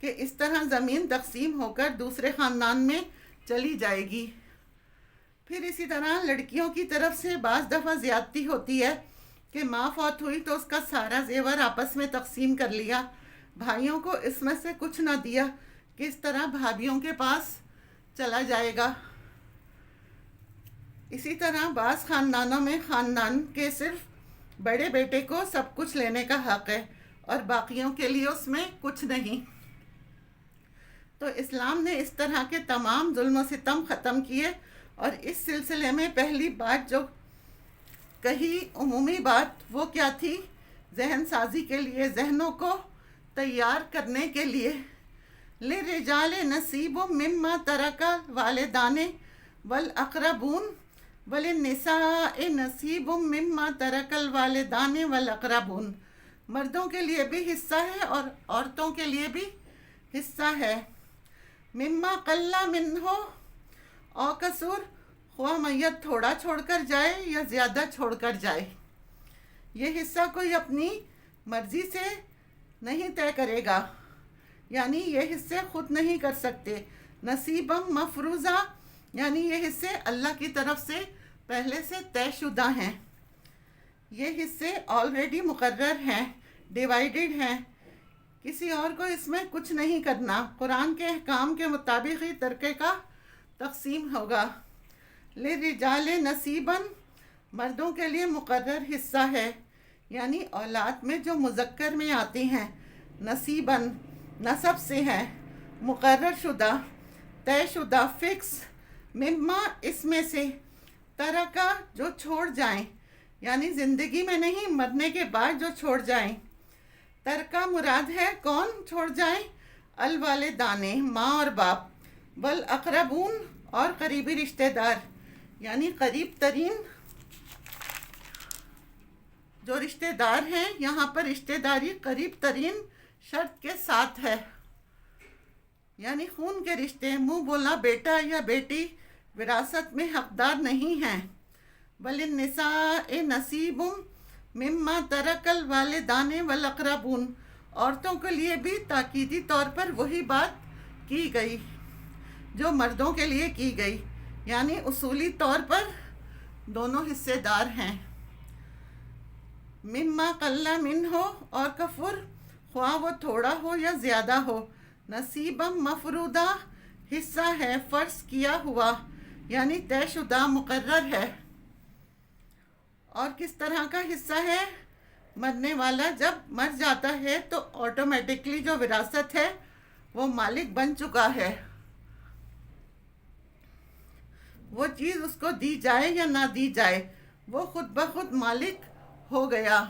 کہ اس طرح زمین تقسیم ہو کر دوسرے خاندان میں چلی جائے گی۔ پھر اسی طرح لڑکیوں کی طرف سے بعض دفعہ زیادتی ہوتی ہے کہ ماں فوت ہوئی تو اس کا سارا زیور آپس میں تقسیم کر لیا، بھائیوں کو اس میں سے کچھ نہ دیا، کس طرح بھابھیوں کے پاس چلا جائے گا۔ اسی طرح بعض خاندانوں میں خاندان کے صرف بڑے بیٹے کو سب کچھ لینے کا حق ہے اور باقیوں کے لیے اس میں کچھ نہیں۔ تو اسلام نے اس طرح کے تمام ظلم و ستم ختم کیے، اور اس سلسلے میں پہلی بات جو کہی عمومی بات وہ کیا تھی؟ ذہن سازی کے لیے، ذہنوں کو تیار کرنے کے لیے۔ لِلرِّجَالِ نَصِیبٌ مِّمَّا تَرَکَ الْوَالِدَانِ وَالْأَقْرَبُونَ وَلِلنِّسَاءِ نَصِیبٌ مِّمَّا تَرَکَ الْوَالِدَانِ وَالْأَقْرَبُونَ۔ مردوں کے لیے بھی حصہ ہے اور عورتوں کے لیے بھی حصہ ہے۔ مما قل منہ او کثر، خواہ میت تھوڑا چھوڑ کر جائے یا زیادہ چھوڑ کر جائے، یہ حصہ کوئی اپنی مرضی سے نہیں طے کرے گا، یعنی یہ حصے خود نہیں کر سکتے۔ نصیبم مفروضہ، یعنی یہ حصے اللہ کی طرف سے پہلے سے طے شدہ ہیں، یہ حصے آلریڈی مقرر ہیں، ڈیوائیڈڈ ہیں، کسی اور کو اس میں کچھ نہیں کرنا، قرآن کے احکام کے مطابق ہی ترکے کا تقسیم ہوگا۔ لِلرِّجَالِ نَصِیبًا، مردوں کے لیے مقرر حصہ ہے، یعنی اولاد میں جو مذکر میں آتی ہیں، نصیباً نسب سے ہیں، مقرر شدہ، طے شدہ، فکس، مما اس میں سے، ترکا جو چھوڑ جائیں، یعنی زندگی میں نہیں، مرنے کے بعد جو چھوڑ جائیں۔ ترکا مراد ہے کون چھوڑ جائیں؟ الوالدان، ماں اور باپ، والاقربون اور قریبی رشتہ دار، یعنی قریب ترین جو رشتہ دار ہیں، یہاں پر رشتہ داری قریب ترین شرط کے ساتھ ہے، یعنی خون کے رشتے، منہ بولا بیٹا یا بیٹی وراثت میں حقدار نہیں ہیں۔ وَلِلنِّسَاءِ نَصِیبٌ مما ترک الوالدان والاقربون، عورتوں کے لیے بھی تاکیدی طور پر وہی بات کی گئی جو مردوں کے لیے کی گئی، یعنی اصولی طور پر دونوں حصے دار ہیں۔ مما قل منہ اور کفر، خواہ وہ تھوڑا ہو یا زیادہ ہو، نصیبا مفروضہ حصہ ہے فرض کیا ہوا، یعنی طے شدہ، مقرر ہے۔ اور کس طرح کا حصہ ہے؟ مرنے والا جب مر جاتا ہے تو آٹومیٹکلی جو وراثت ہے وہ مالک بن چکا ہے، وہ چیز اس کو دی جائے یا نہ دی جائے، وہ خود بخود مالک ہو گیا۔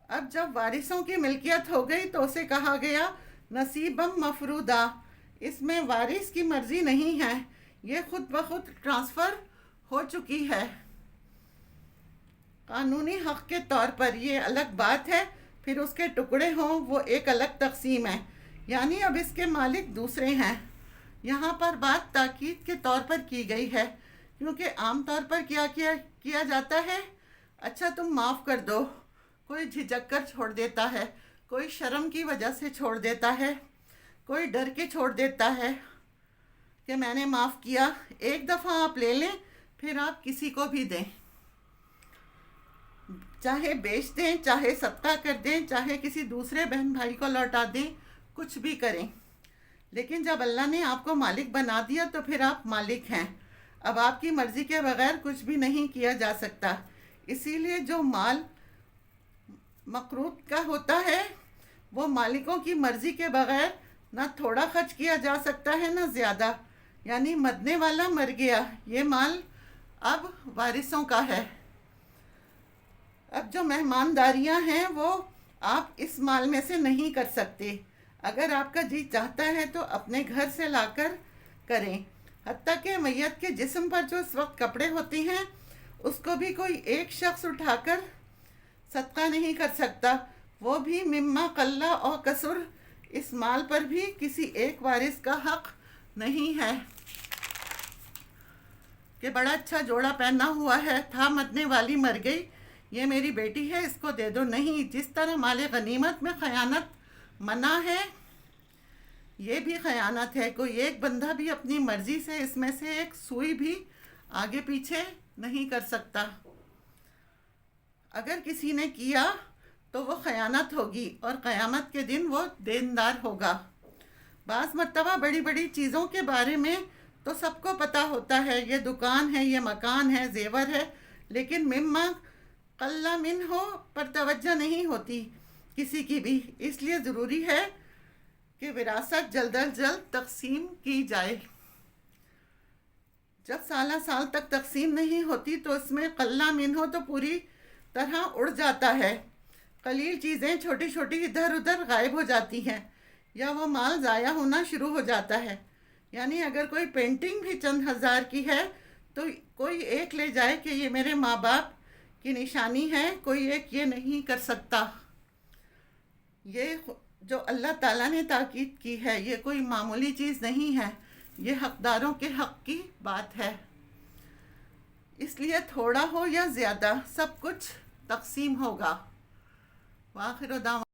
اب جب وارثوں کی ملکیت ہو گئی تو اسے کہا گیا نصیبم مفروضہ، اس میں وارث کی مرضی نہیں ہے، یہ خود بخود ٹرانسفر ہو چکی ہے۔ قانونی حق کے طور پر یہ الگ بات ہے، پھر اس کے ٹکڑے ہوں وہ ایک الگ تقسیم ہے، یعنی اب اس کے مالک دوسرے ہیں۔ یہاں پر بات تاکید کے طور پر کی گئی ہے، کیونکہ عام طور پر کیا جاتا ہے، اچھا تم معاف کر دو، کوئی جھجک کر چھوڑ دیتا ہے، کوئی شرم کی وجہ سے چھوڑ دیتا ہے، کوئی ڈر کے چھوڑ دیتا ہے کہ میں نے معاف کیا، ایک دفعہ آپ لے لیں پھر آپ کسی کو بھی دیں، چاہے بیچ دیں، چاہے صدقہ کر دیں، چاہے کسی دوسرے بہن بھائی کو لوٹا دیں، کچھ بھی کریں، لیکن جب اللہ نے آپ کو مالک بنا دیا تو پھر آپ مالک ہیں، اب آپ کی مرضی کے بغیر کچھ بھی نہیں کیا جا سکتا۔ اسی لیے جو مال مقروض کا ہوتا ہے وہ مالکوں کی مرضی کے بغیر نہ تھوڑا خرچ کیا جا سکتا ہے نہ زیادہ، یعنی مرنے والا مر گیا، یہ مال اب وارثوں کا ہے۔ اب جو مہمانداریاں ہیں وہ آپ اس مال میں سے نہیں کر سکتے، اگر آپ کا جی چاہتا ہے تو اپنے گھر سے لا کر کریں، حتیٰ کہ میت کے جسم پر جو اس وقت کپڑے ہوتے ہیں اس کو بھی کوئی ایک شخص اٹھا کر صدقہ نہیں کر سکتا، وہ بھی مما قل او کثر، اس مال پر بھی کسی ایک وارث کا حق نہیں ہے کہ بڑا اچھا جوڑا پہنا ہوا ہے تھا، مرنے والی مر گئی، یہ میری بیٹی ہے اس کو دے دو، نہیں۔ جس طرح مال غنیمت میں خیانت منع ہے، یہ بھی خیانت ہے۔ کوئی ایک بندہ بھی اپنی مرضی سے اس میں سے ایک سوئی بھی آگے پیچھے نہیں کر سکتا۔ اگر کسی نے کیا تو وہ خیانت ہوگی، اور قیامت کے دن وہ دیندار ہوگا۔ بعض مرتبہ بڑی بڑی چیزوں کے بارے میں تو سب کو پتہ ہوتا ہے، یہ دکان ہے، یہ مکان ہے، زیور ہے، لیکن مما قل من ہو پر توجہ نہیں ہوتی کسی کی بھی۔ اس لیے ضروری ہے کہ وراثت جلد از جلد تقسیم کی جائے۔ جب سالہ سال تک تقسیم نہیں ہوتی تو اس میں قل من ہو تو پوری طرح اڑ جاتا ہے۔ قلیل چیزیں چھوٹی چھوٹی ادھر ادھر غائب ہو جاتی ہیں، یا وہ مال ضائع ہونا شروع ہو جاتا ہے۔ یعنی اگر کوئی پینٹنگ بھی چند ہزار کی ہے تو کوئی ایک لے جائے کہ یہ میرے ماں باپ کی نشانی ہے، کوئی ایک یہ نہیں کر سکتا۔ یہ جو اللہ تعالیٰ نے تاکید کی ہے یہ کوئی معمولی چیز نہیں ہے، یہ حقداروں کے حق کی بات ہے۔ اس لیے تھوڑا ہو یا زیادہ سب کچھ تقسیم ہوگا۔ وآخر دعوانا